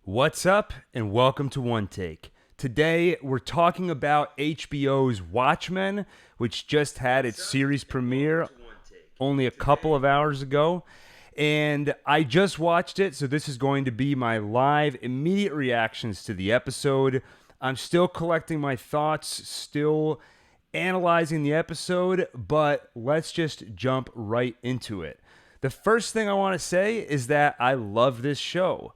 What's up, and welcome to One Take. Today, we're talking about HBO's Watchmen, which just had its series premiere only a couple of hours ago. And I just watched it, so this is going to be my live, immediate reactions to the episode. I'm still collecting my thoughts, still analyzing the episode, but let's just jump right into it. The first thing I want to say is that I love this show.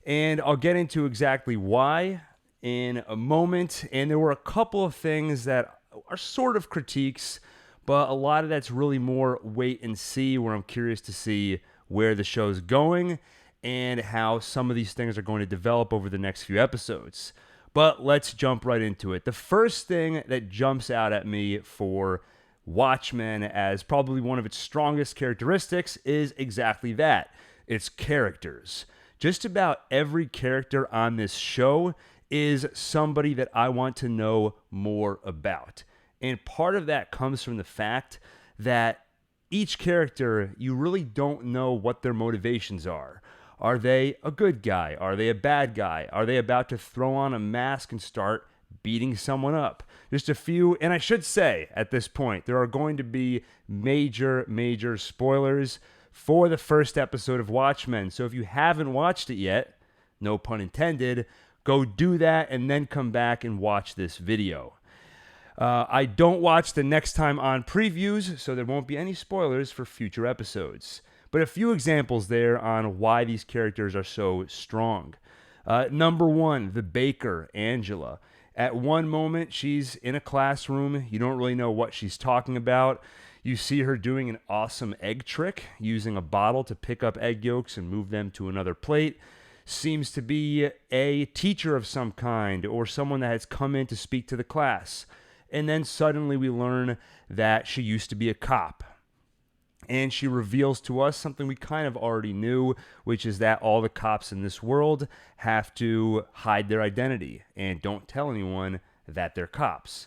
And I'll get into exactly why in a moment. And there were a couple of things that are sort of critiques, but a lot of that's really more wait and see, where I'm curious to see where the show's going and how some of these things are going to develop over the next few episodes. But let's jump right into it. The first thing that jumps out at me for Watchmen as probably one of its strongest characteristics is exactly that. Its characters. Just about every character on this show is somebody that I want to know more about. And part of that comes from the fact that each character, you really don't know what their motivations are. Are they a good guy? Are they a bad guy? Are they about to throw on a mask and start beating someone up? Just a few, and I should say at this point, there are going to be major spoilers for the first episode of Watchmen. So if you haven't watched it yet, no pun intended, go do that and then come back and watch this video. I don't watch the next time on previews, so there won't be any spoilers for future episodes. But a few examples there on why these characters are so strong. Number one, the baker, Angela. At one moment, she's in a classroom. You don't really know what she's talking about. You see her doing an awesome egg trick, using a bottle to pick up egg yolks and move them to another plate. Seems to be a teacher of some kind or someone that has come in to speak to the class. And then suddenly we learn that she used to be a cop. And she reveals to us something we kind of already knew, which is that all the cops in this world have to hide their identity and don't tell anyone that they're cops.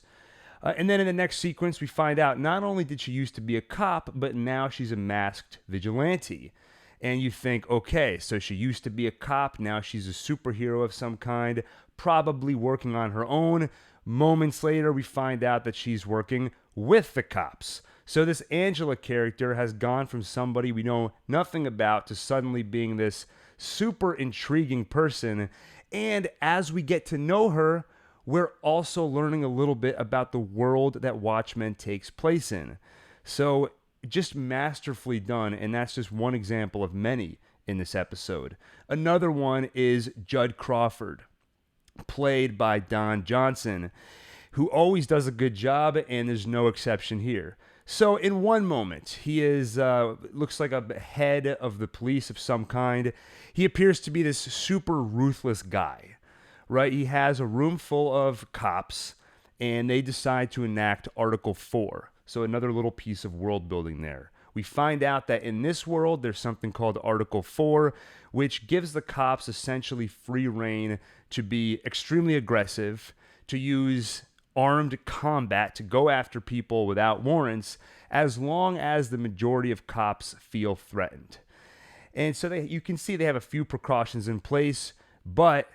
And then in the next sequence, we find out not only did she used to be a cop, but now she's a masked vigilante. And you think, okay, so she used to be a cop, now she's a superhero of some kind, probably working on her own. Moments later, we find out that she's working with the cops. So this Angela character has gone from somebody we know nothing about to suddenly being this super intriguing person. And as we get to know her, we're also learning a little bit about the world that Watchmen takes place in. So just masterfully done, and that's just one example of many in this episode. Another one is Judd Crawford, played by Don Johnson, who always does a good job, and there's no exception here. So in one moment, he is looks like a head of the police of some kind. He appears to be this super ruthless guy, right? He has a room full of cops, and they decide to enact Article 4. So another little piece of world building there. We find out that in this world, there's something called Article 4, which gives the cops essentially free rein to be extremely aggressive, to use armed combat to go after people without warrants, as long as the majority of cops feel threatened. And so you can see they have a few precautions in place, but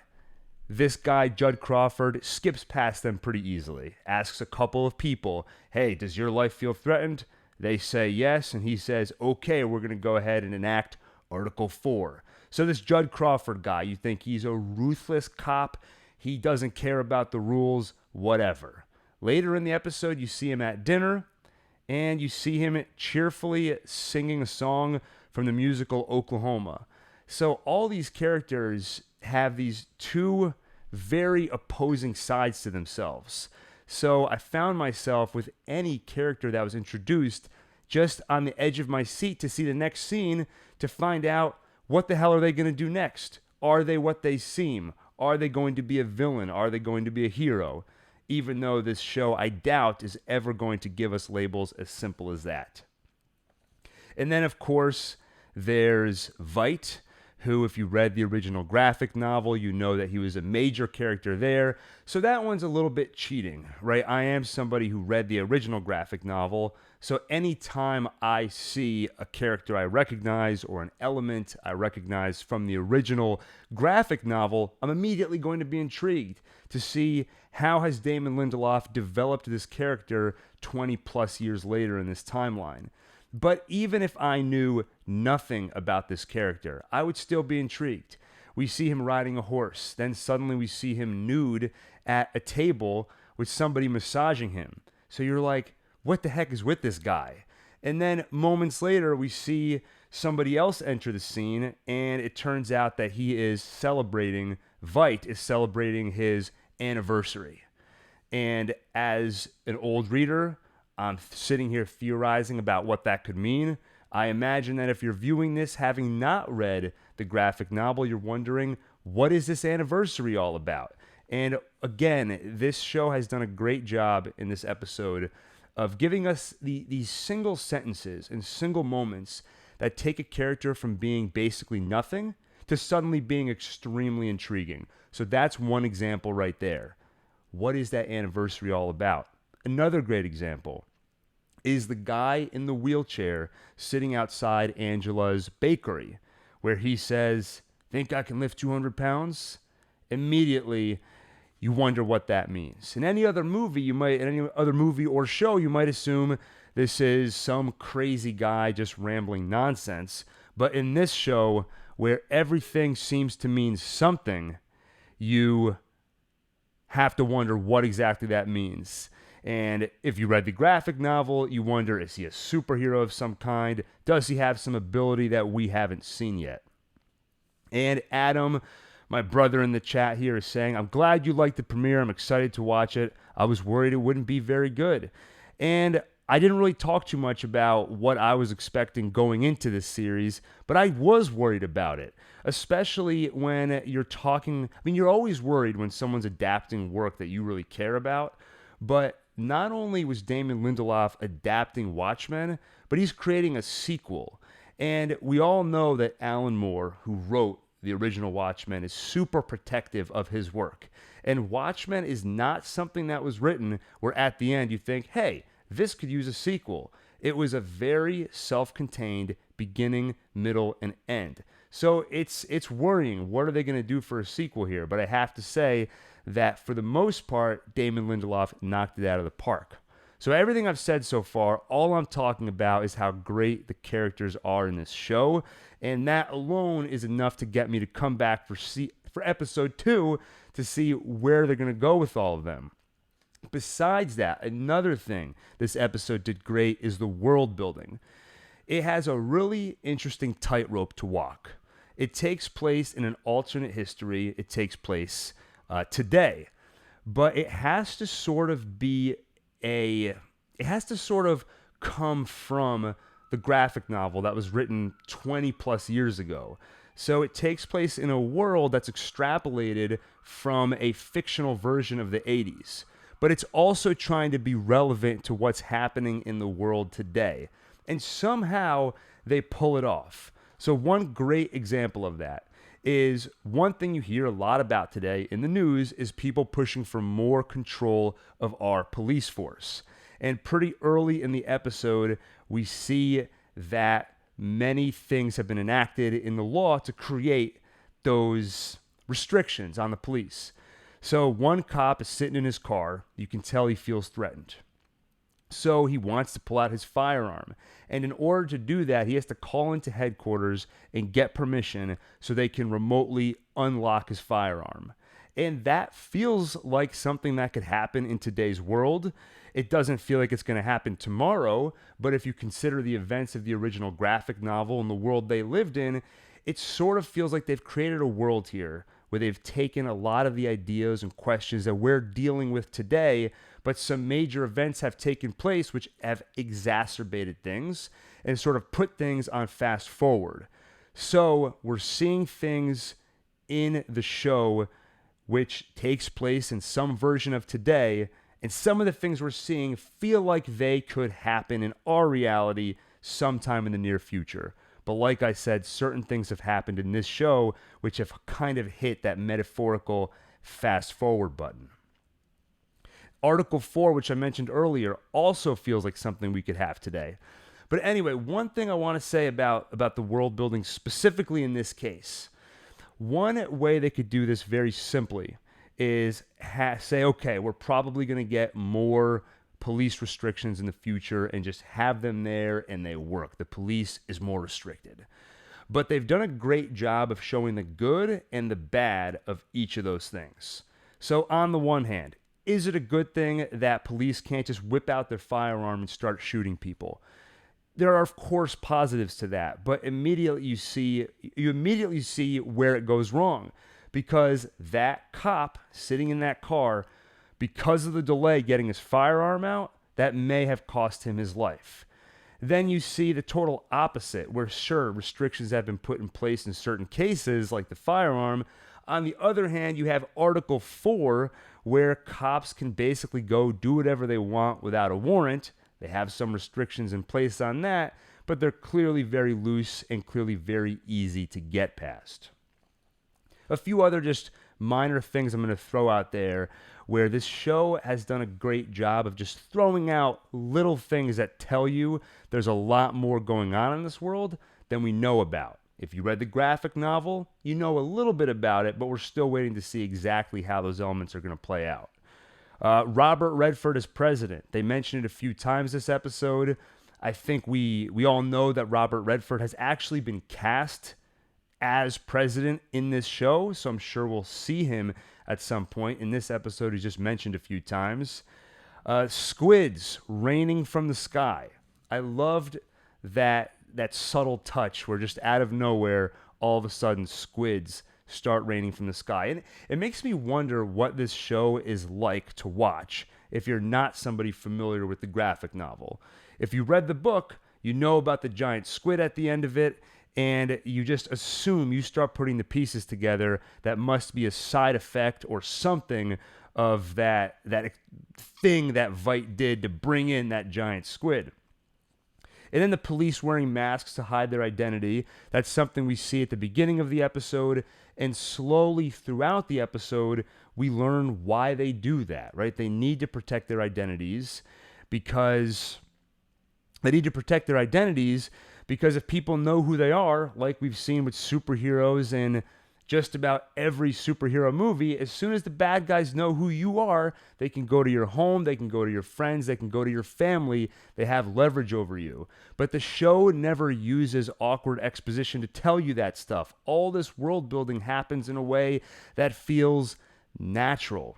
this guy, Judd Crawford, skips past them pretty easily, asks a couple of people, hey, does your life feel threatened? They say yes, and he says, okay, we're going to go ahead and enact Article 4. So this Judd Crawford guy, you think he's a ruthless cop, he doesn't care about the rules, whatever. Later in the episode, you see him at dinner, and you see him cheerfully singing a song from the musical Oklahoma. So all these characters have these two very opposing sides to themselves. So I found myself with any character that was introduced just on the edge of my seat to see the next scene to find out what the hell are they going to do next? Are they what they seem? Are they going to be a villain? Are they going to be a hero? Even though this show, I doubt, is ever going to give us labels as simple as that. And then, of course, there's Veidt, who, if you read the original graphic novel, you know that he was a major character there. So that one's a little bit cheating, right? I am somebody who read the original graphic novel. So anytime I see a character I recognize or an element I recognize from the original graphic novel, I'm immediately going to be intrigued to see how has Damon Lindelof developed this character 20 plus years later in this timeline. But even if I knew nothing about this character, I would still be intrigued. We see him riding a horse. Then suddenly we see him nude at a table with somebody massaging him. So you're like, what the heck is with this guy? And then moments later, we see somebody else enter the scene, and it turns out that he is celebrating, Veidt is celebrating his anniversary. And as an old reader, I'm sitting here theorizing about what that could mean. I imagine that if you're viewing this having not read the graphic novel, you're wondering, what is this anniversary all about? And again, this show has done a great job in this episode of giving us these single sentences and single moments that take a character from being basically nothing to suddenly being extremely intriguing. So that's one example right there. What is that anniversary all about? Another great example is the guy in the wheelchair sitting outside Angela's bakery, where he says, "Think I can lift 200 pounds?" Immediately, you wonder what that means. In any other movie, or show, you might assume this is some crazy guy just rambling nonsense. But in this show, where everything seems to mean something, you have to wonder what exactly that means. And if you read the graphic novel, you wonder, is he a superhero of some kind? Does he have some ability that we haven't seen yet? And Adam, my brother in the chat here, is saying, I'm glad you liked the premiere. I'm excited to watch it. I was worried it wouldn't be very good. And I didn't really talk too much about what I was expecting going into this series, but I was worried about it, especially when you're talking. I mean, you're always worried when someone's adapting work that you really care about, but not only was Damon Lindelof adapting Watchmen, but he's creating a sequel. And we all know that Alan Moore, who wrote the original Watchmen, is super protective of his work. And Watchmen is not something that was written where at the end you think, hey, this could use a sequel. It was a very self-contained beginning, middle, and end. So it's worrying. What are they going to do for a sequel here? But I have to say that for the most part, Damon Lindelof knocked it out of the park. So everything I've said so far, all I'm talking about is how great the characters are in this show, and that alone is enough to get me to come back for episode 2 to see where they're going to go with all of them. Besides that, another thing this episode did great is the world building. It has a really interesting tightrope to walk. It takes place in an alternate history. It takes place today, but it has to sort of come from the graphic novel that was written 20 plus years ago. So it takes place in a world that's extrapolated from a fictional version of the 80s, but it's also trying to be relevant to what's happening in the world today. And somehow they pull it off. So one great example of that is one thing you hear a lot about today in the news is people pushing for more control of our police force. And pretty early in the episode, we see that many things have been enacted in the law to create those restrictions on the police. So one cop is sitting in his car. You can tell he feels threatened. So he wants to pull out his firearm. And in order to do that, he has to call into headquarters and get permission so they can remotely unlock his firearm. And that feels like something that could happen in today's world. It doesn't feel like it's going to happen tomorrow, but if you consider the events of the original graphic novel and the world they lived in, it sort of feels like they've created a world here where they've taken a lot of the ideas and questions that we're dealing with today, but some major events have taken place which have exacerbated things and sort of put things on fast forward. So we're seeing things in the show which takes place in some version of today, and some of the things we're seeing feel like they could happen in our reality sometime in the near future. But like I said, certain things have happened in this show which have kind of hit that metaphorical fast forward button. Article 4, which I mentioned earlier, also feels like something we could have today. But anyway, one thing I want to say about the world building specifically in this case, one way they could do this very simply is say, okay, we're probably going to get more police restrictions in the future and just have them there and they work. The police is more restricted. But they've done a great job of showing the good and the bad of each of those things. So on the one hand, is it a good thing that police can't just whip out their firearm and start shooting people? There are, of course, positives to that, but immediately you immediately see where it goes wrong, because that cop sitting in that car, because of the delay getting his firearm out, that may have cost him his life. Then you see the total opposite, where sure, restrictions have been put in place in certain cases, like the firearm. On the other hand, you have Article 4, where cops can basically go do whatever they want without a warrant. They have some restrictions in place on that, but they're clearly very loose and clearly very easy to get past. A few other just minor things I'm going to throw out there, where this show has done a great job of just throwing out little things that tell you there's a lot more going on in this world than we know about. If you read the graphic novel, you know a little bit about it, but we're still waiting to see exactly how those elements are going to play out. Robert Redford as president. They mentioned it a few times this episode. I think we all know that Robert Redford has actually been cast as president in this show, so I'm sure we'll see him at some point. In this episode, he's just mentioned a few times. Squids raining from the sky. I loved that subtle touch where just out of nowhere, all of a sudden, squids start raining from the sky. And it makes me wonder what this show is like to watch if you're not somebody familiar with the graphic novel. If you read the book, you know about the giant squid at the end of it, and you just assume, you start putting the pieces together, that must be a side effect or something of that thing that Veidt did to bring in that giant squid. And then the police wearing masks to hide their identity. That's something we see at the beginning of the episode. And slowly throughout the episode, we learn why they do that, right? They need to protect their identities because if people know who they are, like we've seen with superheroes in just about every superhero movie, as soon as the bad guys know who you are, they can go to your home, they can go to your friends, they can go to your family, they have leverage over you. But the show never uses awkward exposition to tell you that stuff. All this world building happens in a way that feels natural.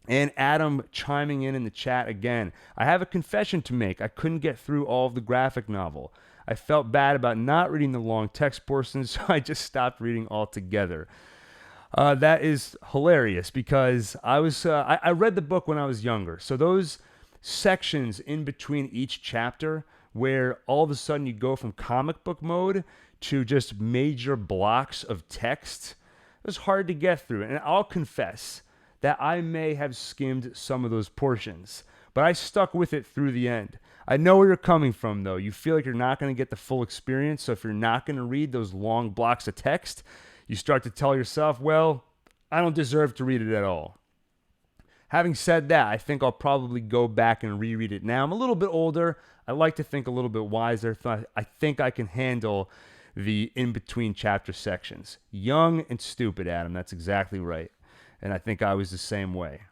And Adam chiming in the chat again. I have a confession to make. I couldn't get through all of the graphic novel. I felt bad about not reading the long text portions, so I just stopped reading altogether. That is hilarious because I read the book when I was younger. So those sections in between each chapter where all of a sudden you go from comic book mode to just major blocks of text, it was hard to get through. And I'll confess that I may have skimmed some of those portions, but I stuck with it through the end. I know where you're coming from, though. You feel like you're not going to get the full experience, so if you're not going to read those long blocks of text, you start to tell yourself, well, I don't deserve to read it at all. Having said that, I think I'll probably go back and reread it now. I'm a little bit older. I like to think a little bit wiser. I think I can handle the in-between chapter sections. Young and stupid, Adam. That's exactly right. And I think I was the same way.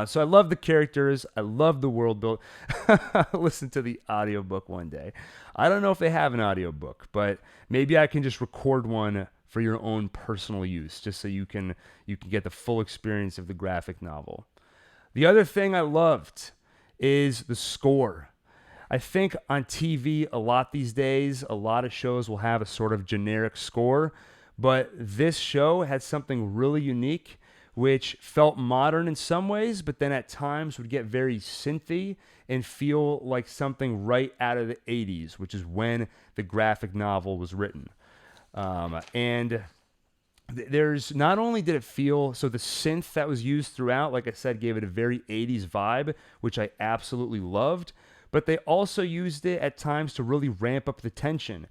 So I love the characters. I love the world build. Listen to the audiobook one day. I don't know if they have an audiobook, but maybe I can just record one for your own personal use, just so you can get the full experience of the graphic novel. The other thing I loved is the score. I think on TV a lot these days, a lot of shows will have a sort of generic score, but this show had something really unique, which felt modern in some ways, but then at times would get very synthy and feel like something right out of the 80s, which is when the graphic novel was written. And there's not only did it feel, so the synth that was used throughout, like I said, gave it a very 80s vibe, which I absolutely loved, but they also used it at times to really ramp up the tension.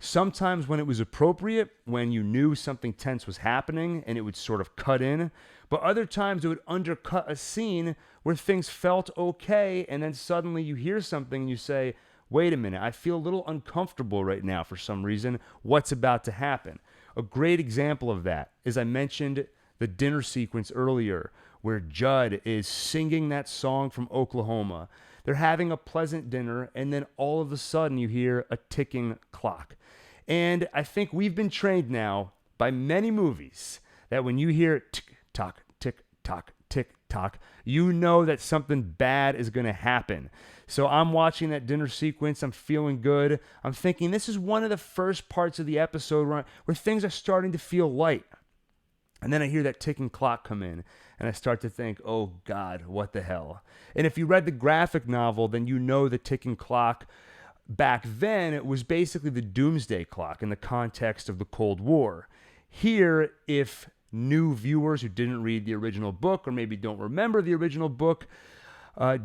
Sometimes when it was appropriate, when you knew something tense was happening and it would sort of cut in. But other times it would undercut a scene where things felt okay, and then suddenly you hear something and you say, wait a minute, I feel a little uncomfortable right now for some reason. What's about to happen? A great example of that is I mentioned the dinner sequence earlier where Judd is singing that song from Oklahoma. They're having a pleasant dinner, and then all of a sudden you hear a ticking clock. And I think we've been trained now by many movies that when you hear tick-tock, tick-tock, tick-tock, you know that something bad is going to happen. So I'm watching that dinner sequence. I'm feeling good. I'm thinking this is one of the first parts of the episode where things are starting to feel light. And then I hear that ticking clock come in, and I start to think, oh, God, what the hell? And if you read the graphic novel, then you know the ticking clock back then it was basically the doomsday clock in the context of the Cold War. Here, if new viewers who didn't read the original book or maybe don't remember the original book,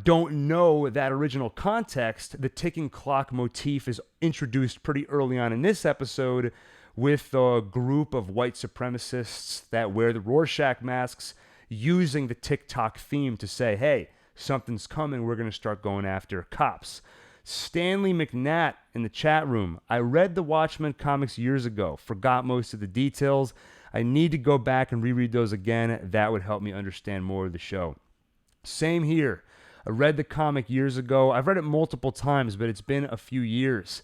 don't know that original context, the ticking clock motif is introduced pretty early on in this episode with a group of white supremacists that wear the Rorschach masks using the tick-tock theme to say, hey, something's coming, we're going to start going after cops. Stanley McNatt in the chat room. I read the Watchmen comics years ago, forgot most of the details. I need to go back and reread those again. That would help me understand more of the show. Same here. I read the comic years ago. I've read it multiple times, but it's been a few years.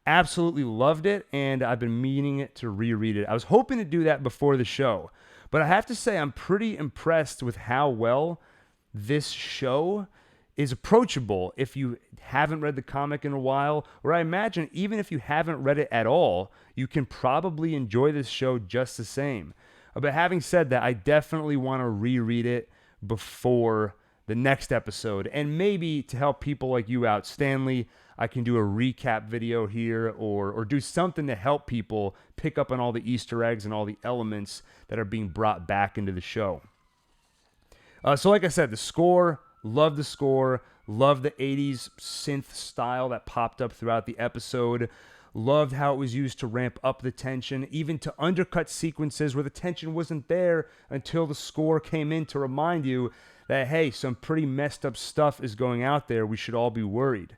Absolutely loved it, and I've been meaning to reread it. I was hoping to do that before the show, but I have to say I'm pretty impressed with how well this show is approachable if you haven't read the comic in a while, or I imagine even if you haven't read it at all, you can probably enjoy this show just the same. But having said that, I definitely want to reread it before the next episode, and maybe to help people like you out, Stanley, I can do a recap video here or do something to help people pick up on all the Easter eggs and all the elements that are being brought back into the show. So like I said, the score, love the score, love the 80s synth style that popped up throughout the episode, loved how it was used to ramp up the tension, even to undercut sequences where the tension wasn't there until the score came in to remind you that, hey, some pretty messed up stuff is going out there, we should all be worried.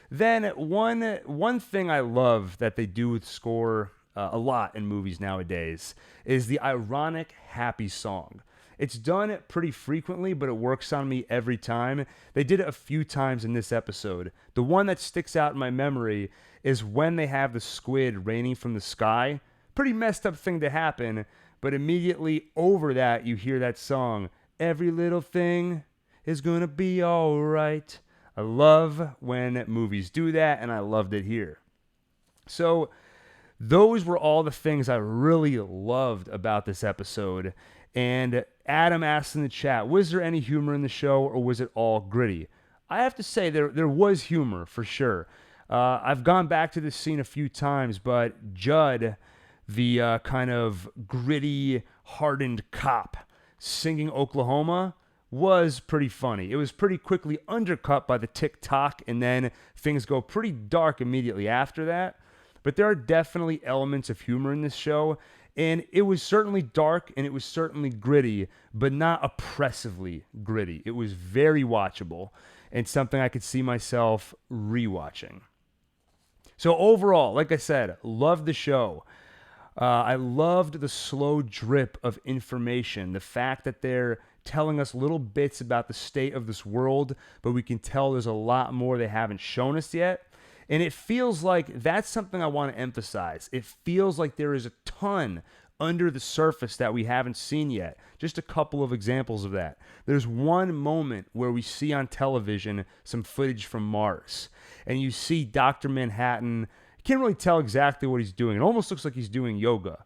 Then one thing I love that they do with score a lot in movies nowadays is the ironic happy song. It's done pretty frequently, but it works on me every time. They did it a few times in this episode. The one that sticks out in my memory is when they have the squid raining from the sky. Pretty messed up thing to happen, but immediately over that you hear that song, every little thing is gonna be all right. I love when movies do that, and I loved it here. So those were all the things I really loved about this episode. And Adam asked in the chat, was there any humor in the show, or was it all gritty? I have to say there was humor, for sure. I've gone back to this scene a few times, but Judd, the kind of gritty, hardened cop singing Oklahoma, was pretty funny. It was pretty quickly undercut by the tick-tock, and then things go pretty dark immediately after that. But there are definitely elements of humor in this show, and it was certainly dark, and it was certainly gritty, but not oppressively gritty. It was very watchable, and something I could see myself rewatching. So overall, like I said, loved the show. I loved the slow drip of information, the fact that they're telling us little bits about the state of this world, but we can tell there's a lot more they haven't shown us yet. And it feels like that's something I want to emphasize. It feels like there is a ton under the surface that we haven't seen yet. Just a couple of examples of that. There's one moment where we see on television some footage from Mars, and you see Dr. Manhattan. You can't really tell exactly what he's doing. It almost looks like he's doing yoga.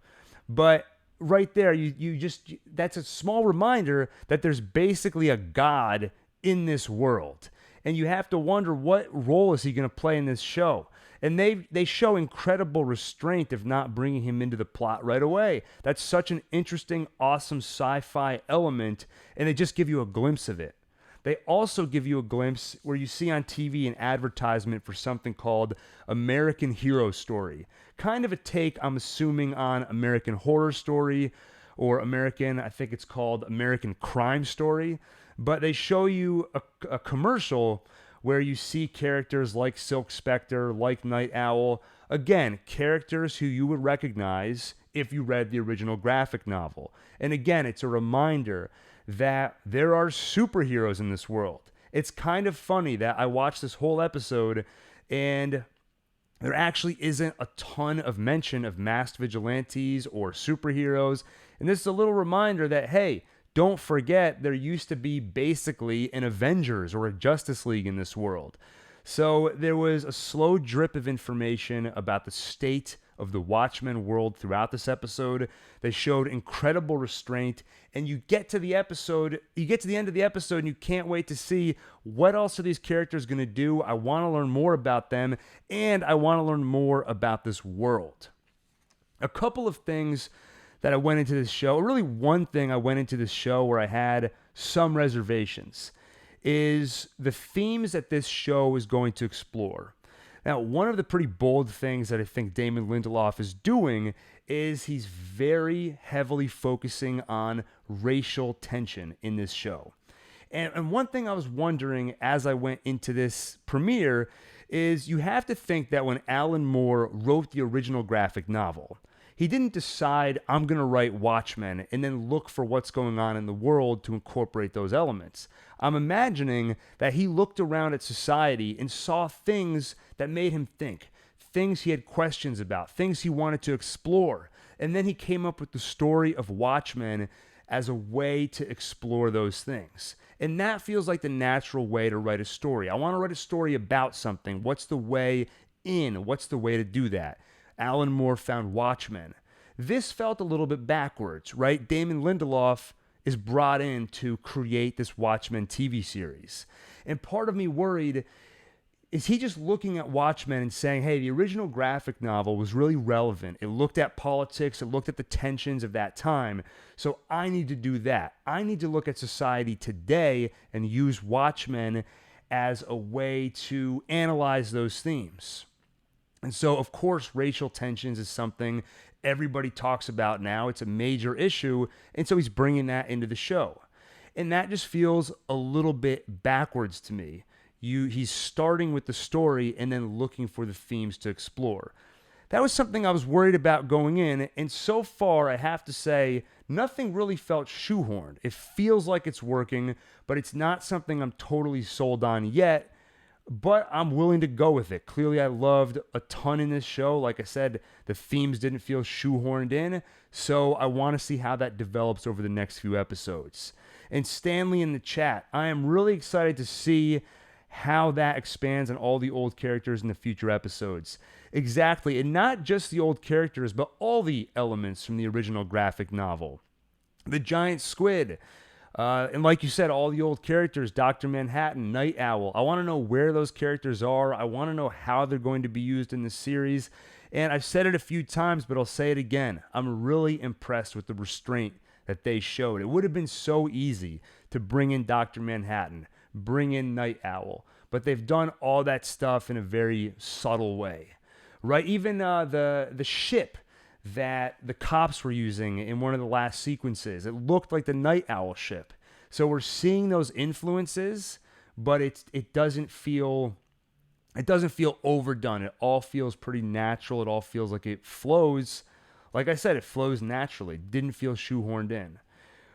But right there, you just, that's a small reminder that there's basically a God in this world. And you have to wonder, what role is he going to play in this show? And they show incredible restraint of not bringing him into the plot right away. That's such an interesting, awesome sci-fi element, and they just give you a glimpse of it. They also give you a glimpse where you see on TV an advertisement for something called American Hero Story. Kind of a take, I'm assuming, on American Horror Story or I think it's called American Crime Story. But they show you a commercial where you see characters like Silk Spectre, like Night Owl. Again, characters who you would recognize if you read the original graphic novel. And again, it's a reminder that there are superheroes in this world. It's kind of funny that I watched this whole episode and there actually isn't a ton of mention of masked vigilantes or superheroes. And this is a little reminder that, hey, don't forget there used to be basically an Avengers or a Justice League in this world. So there was a slow drip of information about the state of the Watchmen world throughout this episode. They showed incredible restraint, and you get to the end of the episode, and you can't wait to see what else are these characters going to do. I want to learn more about them, and I want to learn more about this world. A couple of things that I went into this show, or really one thing I went into this show where I had some reservations, is the themes that this show is going to explore. Now, one of the pretty bold things that I think Damon Lindelof is doing is he's very heavily focusing on racial tension in this show. And one thing I was wondering as I went into this premiere is you have to think that when Alan Moore wrote the original graphic novel, he didn't decide, I'm going to write Watchmen and then look for what's going on in the world to incorporate those elements. I'm imagining that he looked around at society and saw things that made him think, things he had questions about, things he wanted to explore. And then he came up with the story of Watchmen as a way to explore those things. And that feels like the natural way to write a story. I want to write a story about something. What's the way in? What's the way to do that? Alan Moore found Watchmen. This felt a little bit backwards, right? Damon Lindelof is brought in to create this Watchmen TV series. And part of me worried, is he just looking at Watchmen and saying, hey, the original graphic novel was really relevant. It looked at politics. It looked at the tensions of that time. So I need to do that. I need to look at society today and use Watchmen as a way to analyze those themes. And so, of course, racial tensions is something everybody talks about now. It's a major issue. And so he's bringing that into the show. And that just feels a little bit backwards to me. He's starting with the story and then looking for the themes to explore. That was something I was worried about going in. And so far, I have to say, nothing really felt shoehorned. It feels like it's working, but it's not something I'm totally sold on yet. But I'm willing to go with it. Clearly, I loved a ton in this show. Like I said, the themes didn't feel shoehorned in. So I want to see how that develops over the next few episodes. And Stanley in the chat, I am really excited to see how that expands on all the old characters in the future episodes. Exactly. And not just the old characters, but all the elements from the original graphic novel. The giant squid. And like you said, all the old characters, Dr. Manhattan, Night Owl. I want to know where those characters are. I want to know how they're going to be used in the series. And I've said it a few times, but I'll say it again. I'm really impressed with the restraint that they showed. It would have been so easy to bring in Dr. Manhattan, bring in Night Owl, but they've done all that stuff in a very subtle way, right? Even the ship that the cops were using in one of the last sequences, it looked like the Night Owl ship. So we're seeing those influences, but it doesn't feel overdone. It all feels pretty natural. It all feels like it flows. Like I said, it flows naturally. It didn't feel shoehorned in.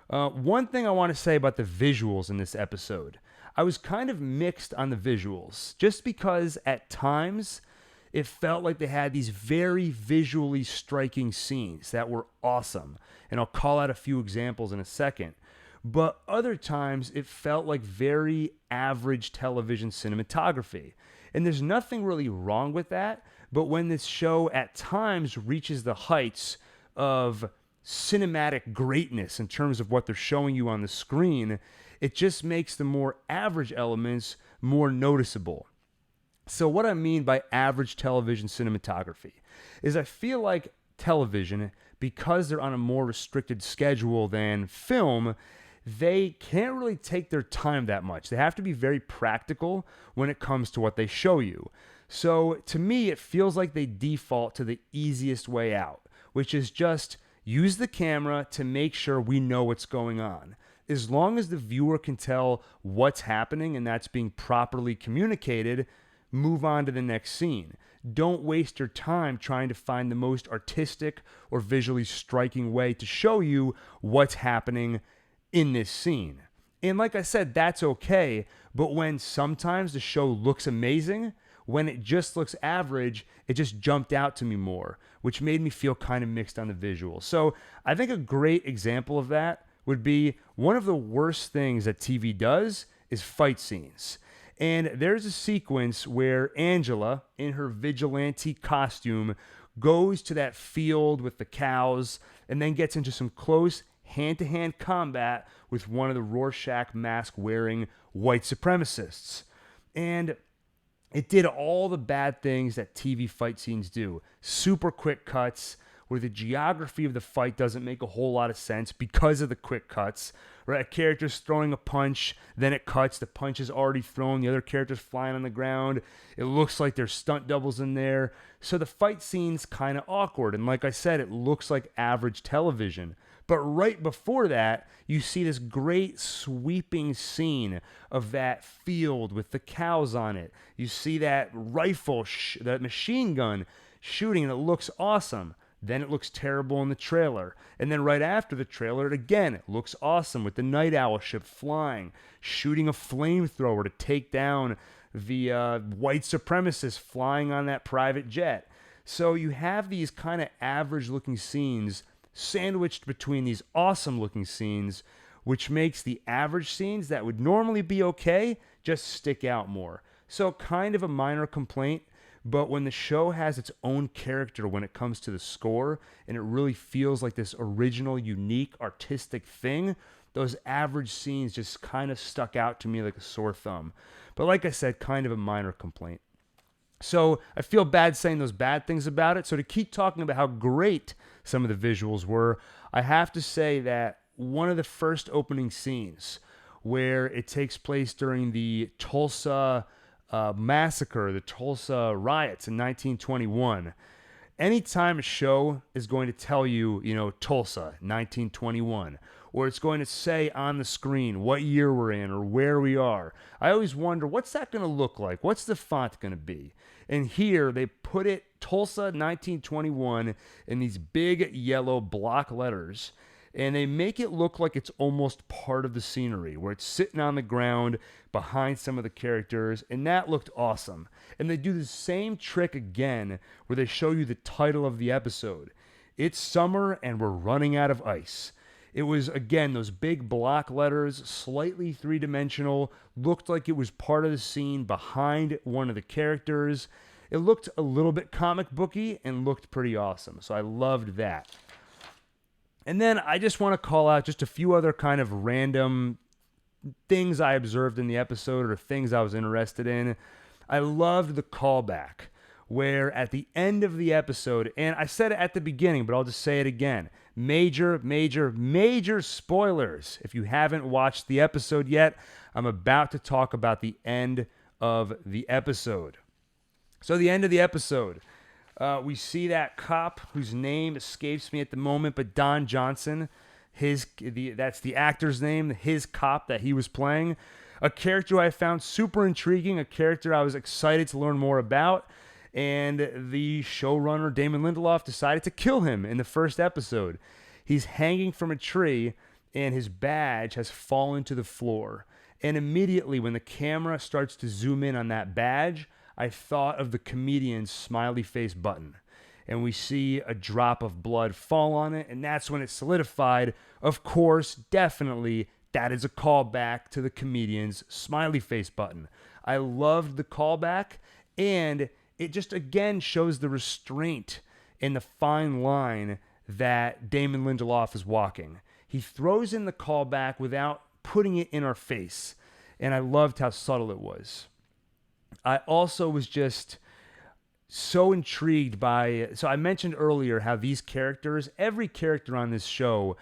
One thing I want to say about the visuals in this episode, I was kind of mixed on the visuals, just because at times it felt like they had these very visually striking scenes that were awesome. And I'll call out a few examples in a second. But other times it felt like very average television cinematography. And there's nothing really wrong with that. But when this show at times reaches the heights of cinematic greatness in terms of what they're showing you on the screen, it just makes the more average elements more noticeable. So what I mean by average television cinematography is I feel like television, because they're on a more restricted schedule than film, they can't really take their time that much. They have to be very practical when it comes to what they show you. So to me, it feels like they default to the easiest way out, which is just use the camera to make sure we know what's going on. As long as the viewer can tell what's happening and that's being properly communicated, move on to the next scene. Don't waste your time trying to find the most artistic or visually striking way to show you what's happening in this scene. And like I said, that's okay, but when sometimes the show looks amazing, when it just looks average, it just jumped out to me more, which made me feel kind of mixed on the visuals. So I think a great example of that would be one of the worst things that TV does is fight scenes. And there's a sequence where Angela, in her vigilante costume, goes to that field with the cows and then gets into some close hand-to-hand combat with one of the Rorschach mask-wearing white supremacists. And it did all the bad things that TV fight scenes do. Super quick cuts, where the geography of the fight doesn't make a whole lot of sense because of the quick cuts. Right? A character's throwing a punch, then it cuts, the punch is already thrown, the other character's flying on the ground. It looks like there's stunt doubles in there. So the fight scene's kind of awkward. And like I said, it looks like average television. But right before that, you see this great sweeping scene of that field with the cows on it. You see that rifle, that machine gun shooting, and it looks awesome. Then it looks terrible in the trailer. And then right after the trailer, it looks awesome with the night owl ship flying, shooting a flamethrower to take down the white supremacists flying on that private jet. So you have these kind of average looking scenes sandwiched between these awesome looking scenes, which makes the average scenes that would normally be okay just stick out more. So kind of a minor complaint, but when the show has its own character when it comes to the score, and it really feels like this original, unique, artistic thing, those average scenes just kind of stuck out to me like a sore thumb. But like I said, kind of a minor complaint. So I feel bad saying those bad things about it. So to keep talking about how great some of the visuals were, I have to say that one of the first opening scenes where it takes place during the Tulsa massacre, the Tulsa riots in 1921, anytime a show is going to tell you, Tulsa, 1921, or it's going to say on the screen what year we're in or where we are, I always wonder, what's that going to look like? What's the font going to be? And here they put it, Tulsa 1921, in these big yellow block letters, and they make it look like it's almost part of the scenery, where it's sitting on the ground behind some of the characters, and that looked awesome. And they do the same trick again, where they show you the title of the episode. It's summer, and we're running out of ice. It was, again, those big block letters, slightly three-dimensional, looked like it was part of the scene behind one of the characters. It looked a little bit comic booky and looked pretty awesome, so I loved that. And then I just want to call out just a few other kind of random things I observed in the episode or things I was interested in. I loved the callback, where at the end of the episode, and I said it at the beginning, but I'll just say it again, major, major, major spoilers. If you haven't watched the episode yet, I'm about to talk about the end of the episode. So the end of the episode, we see that cop whose name escapes me at the moment, but Don Johnson, that's the actor's name, his cop that he was playing, a character I found super intriguing, a character I was excited to learn more about, and the showrunner, Damon Lindelof, decided to kill him in the first episode. He's hanging from a tree, and his badge has fallen to the floor. And immediately when the camera starts to zoom in on that badge, I thought of the comedian's smiley face button. And we see a drop of blood fall on it, and that's when it solidified. Of course, definitely, that is a callback to the comedian's smiley face button. I loved the callback, and it just, again, shows the restraint and the fine line that Damon Lindelof is walking. He throws in the callback without putting it in our face, and I loved how subtle it was. I also was just so intrigued by, so I mentioned earlier how these characters, every character on this show,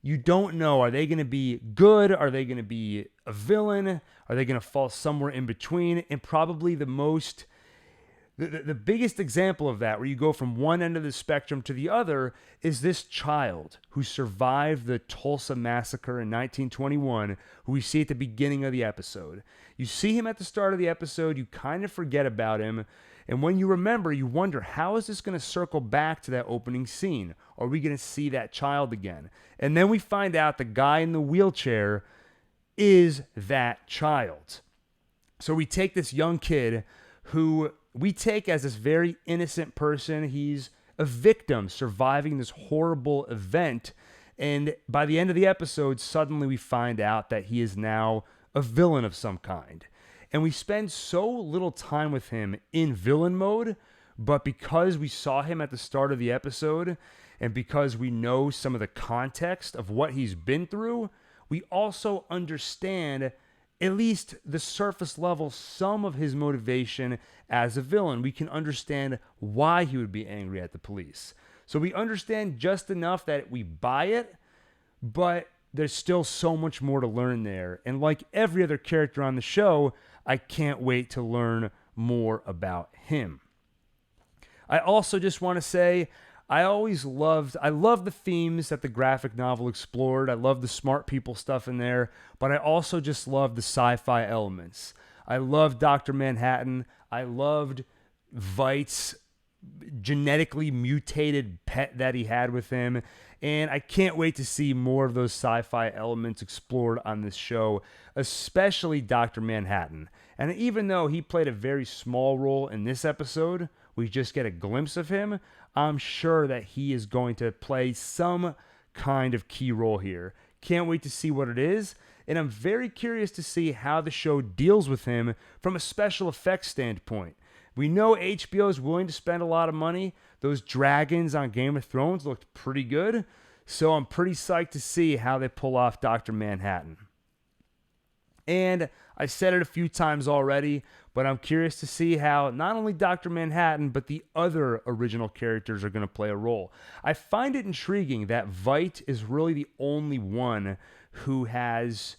you don't know, are they going to be good? Are they going to be a villain? Are they going to fall somewhere in between? And probably the biggest example of that, where you go from one end of the spectrum to the other, is this child who survived the Tulsa massacre in 1921, who we see at the beginning of the episode. You see him at the start of the episode, you kind of forget about him, and when you remember, you wonder, how is this going to circle back to that opening scene? Are we going to see that child again? And then we find out the guy in the wheelchair is that child. So we take this young kid who we take as this very innocent person. He's a victim surviving this horrible event. And by the end of the episode, suddenly we find out that he is now a villain of some kind. And we spend so little time with him in villain mode, but because we saw him at the start of the episode, and because we know some of the context of what he's been through, we also understand, at least the surface level, some of his motivation as a villain. We can understand why he would be angry at the police. So we understand just enough that we buy it, but there's still so much more to learn there. And like every other character on the show, I can't wait to learn more about him. I also just want to say, I love the themes that the graphic novel explored. I love the smart people stuff in there, but I also just love the sci-fi elements. I loved Dr. Manhattan. I loved Veight's genetically mutated pet that he had with him. And I can't wait to see more of those sci-fi elements explored on this show, especially Dr. Manhattan. And even though he played a very small role in this episode, we just get a glimpse of him, I'm sure that he is going to play some kind of key role here. Can't wait to see what it is, and I'm very curious to see how the show deals with him from a special effects standpoint. We know HBO is willing to spend a lot of money. Those dragons on Game of Thrones looked pretty good, so I'm pretty psyched to see how they pull off Dr. Manhattan. And I said it a few times already, but I'm curious to see how not only Dr. Manhattan, but the other original characters are going to play a role. I find it intriguing that Veight is really the only one who has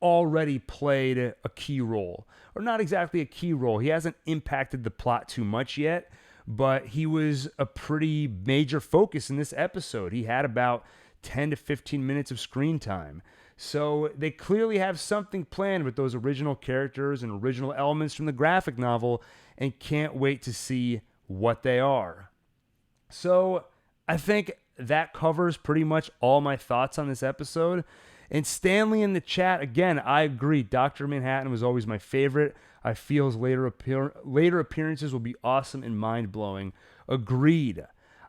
already played a key role. Or not exactly a key role. He hasn't impacted the plot too much yet, but he was a pretty major focus in this episode. He had about 10 to 15 minutes of screen time. So they clearly have something planned with those original characters and original elements from the graphic novel, and can't wait to see what they are. So I think that covers pretty much all my thoughts on this episode. And Stanley in the chat, again, I agree. Dr. Manhattan was always my favorite. I feel his later appearances will be awesome and mind-blowing. Agreed.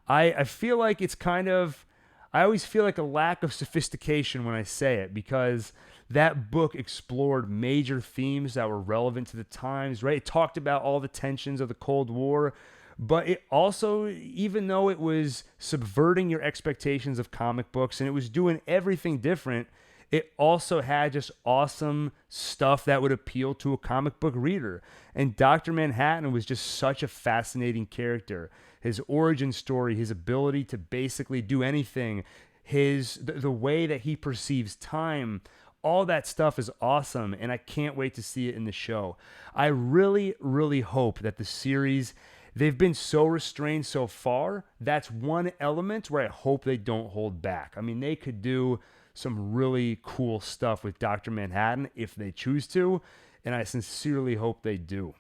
I feel like it's kind of... I always feel like a lack of sophistication when I say it, because that book explored major themes that were relevant to the times, right? It talked about all the tensions of the Cold War, but it also, even though it was subverting your expectations of comic books and it was doing everything different, it also had just awesome stuff that would appeal to a comic book reader. And Dr. Manhattan was just such a fascinating character. His origin story, his ability to basically do anything, the way that he perceives time, all that stuff is awesome, and I can't wait to see it in the show. I really, really hope that the series, they've been so restrained so far, that's one element where I hope they don't hold back. I mean, they could do some really cool stuff with Dr. Manhattan if they choose to, and I sincerely hope they do.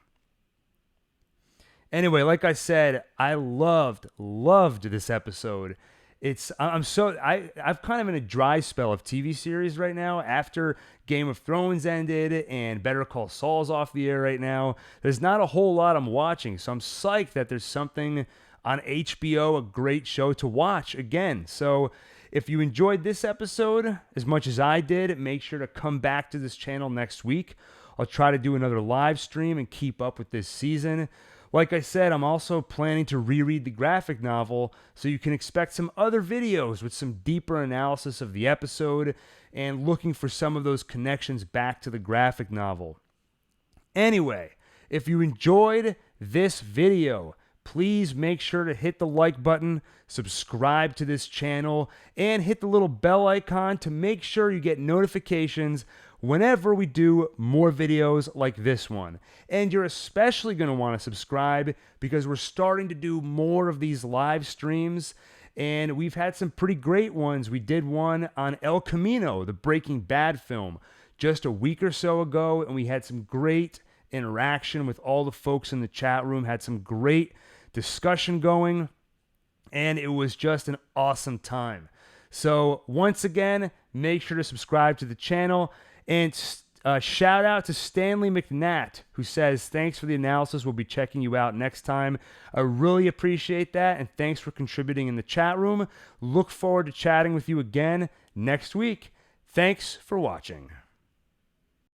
Anyway, like I said, I loved this episode. I'm kind of in a dry spell of TV series right now. After Game of Thrones ended and Better Call Saul's off the air right now, there's not a whole lot I'm watching. So I'm psyched that there's something on HBO, a great show to watch again. So if you enjoyed this episode as much as I did, make sure to come back to this channel next week. I'll try to do another live stream and keep up with this season. Like I said, I'm also planning to reread the graphic novel, so you can expect some other videos with some deeper analysis of the episode and looking for some of those connections back to the graphic novel. Anyway, if you enjoyed this video, please make sure to hit the like button, subscribe to this channel, and hit the little bell icon to make sure you get notifications whenever we do more videos like this one. And you're especially going to want to subscribe because we're starting to do more of these live streams, and we've had some pretty great ones. We did one on El Camino, the Breaking Bad film, just a week or so ago, and we had some great interaction with all the folks in the chat room, had some great discussion going, and it was just an awesome time. So once again, make sure to subscribe to the channel, and shout out to Stanley McNatt, who says, thanks for the analysis. We'll be checking you out next time. I really appreciate that, and thanks for contributing in the chat room. Look forward to chatting with you again next week. Thanks for watching.